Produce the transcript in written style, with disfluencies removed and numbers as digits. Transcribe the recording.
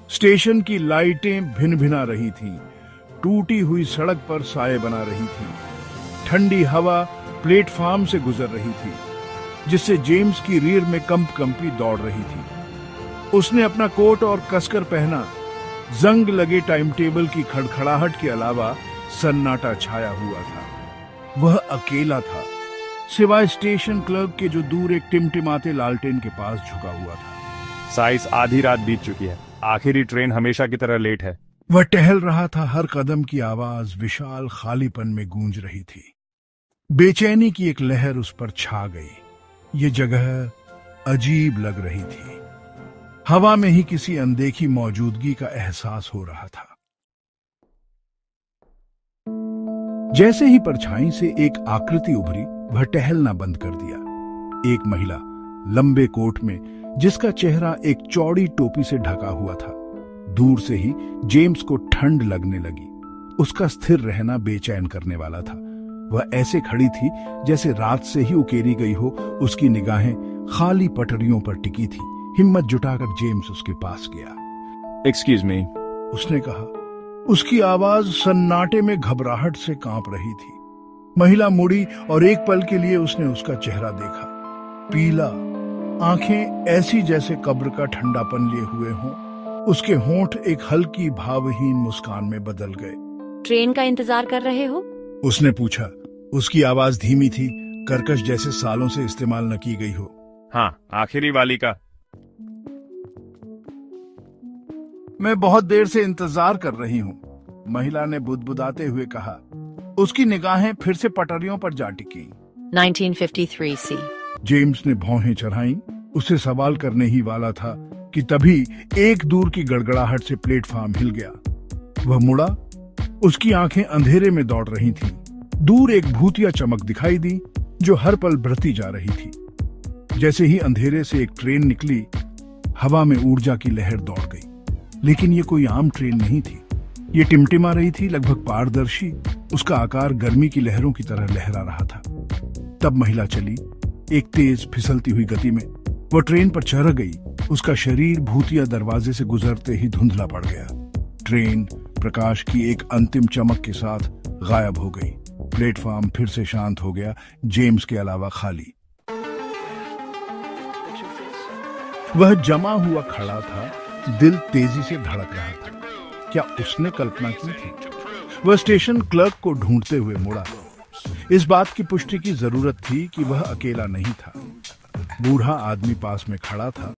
Station की लाइटें भिन-भिना रही थीं। टूटी हुई सड़क पर साए बना रही थी। ठंडी हवा प्लेटफार्म से गुजर रही थी, जिससे जेम्स की रीढ़ में कंपी दौड़ रही थी। उसने अपना कोट और कसकर पहना। जंग लगे टाइम टेबल की खड़खड़ाहट के अलावा सन्नाटा छाया हुआ था। वह अकेला था, सिवाय स्टेशन क्लर्क के जो दूर एक टिमटिमाते लालटेन के पास झुका हुआ था। साइस, आधी रात बीत चुकी है। आखिरी ट्रेन हमेशा की तरह लेट है। वह टहल रहा था। हर कदम की आवाज विशाल खालीपन में गूंज रही थी। बेचैनी की एक लहर उस पर छा गई। ये जगह अजीब लग रही थी। हवा में ही किसी अनदेखी मौजूदगी का एहसास हो रहा था। जैसे ही परछाई से एक आकृति उभरी, वह टहलना बंद कर दिया। एक महिला, लंबे कोट में, जिसका चेहरा एक चौड़ी टोपी से ढका हुआ था। दूर से ही जेम्स को ठंड लगने लगी। उसका स्थिर रहना बेचैन करने वाला था। वह ऐसे खड़ी थी जैसे रात से ही उकेरी गई हो। उसकी निगाहें खाली पटरियों पर टिकी थी। हिम्मत जुटाकर जेम्स उसके पास गया। एक्सक्यूज मी, उसने कहा। उसकी आवाज सन्नाटे में घबराहट से कांप रही थी। महिला मुड़ी और एक पल के लिए उसने उसका चेहरा देखा। पीला, आंखें ऐसी जैसे कब्र का ठंडापन लिए हुए हों। उसके होंठ एक हल्की भावहीन मुस्कान में बदल गए। ट्रेन का इंतजार कर रहे हो? उसने पूछा। उसकी आवाज धीमी थी, कर्कश, जैसे सालों से इस्तेमाल न की गई हो। हाँ, आखिरी वाली का। मैं बहुत देर से इंतजार कर रही हूँ, महिला ने बुदबुदाते हुए कहा। उसकी निगाहें फिर से पटरियों पर जा टिकी। 1953 सी। जेम्स ने भौहें चढ़ाई। उसे सवाल करने ही वाला था कि तभी एक दूर की गड़गड़ाहट से प्लेटफार्म हिल गया। वह मुड़ा। उसकी आंखें अंधेरे में दौड़ रही थीं। दूर एक भूतिया चमक दिखाई दी जो हर पल बढ़ती जा रही थी। जैसे ही अंधेरे से एक ट्रेन निकली, हवा में ऊर्जा की लहर दौड़ गई। लेकिन ये कोई आम ट्रेन नहीं थी। ये टिमटिमा रही थी, लगभग पारदर्शी। उसका आकार गर्मी की लहरों की तरह लहरा रहा था। तब महिला चली, एक तेज फिसलती हुई गति में। वह ट्रेन पर चढ़ गई। उसका शरीर भूतिया दरवाजे से गुजरते ही धुंधला पड़ गया। ट्रेन प्रकाश की एक अंतिम चमक के साथ गायब हो गई। प्लेटफार्म फिर से शांत हो गया, जेम्स के अलावा खाली। वह जमा हुआ खड़ा था, दिल तेजी से धड़क रहा था। क्या उसने कल्पना की थी? वह स्टेशन क्लर्क को ढूंढते हुए मुड़ा। इस बात की पुष्टि की जरूरत थी कि वह अकेला नहीं था। बूढ़ा आदमी पास में खड़ा था।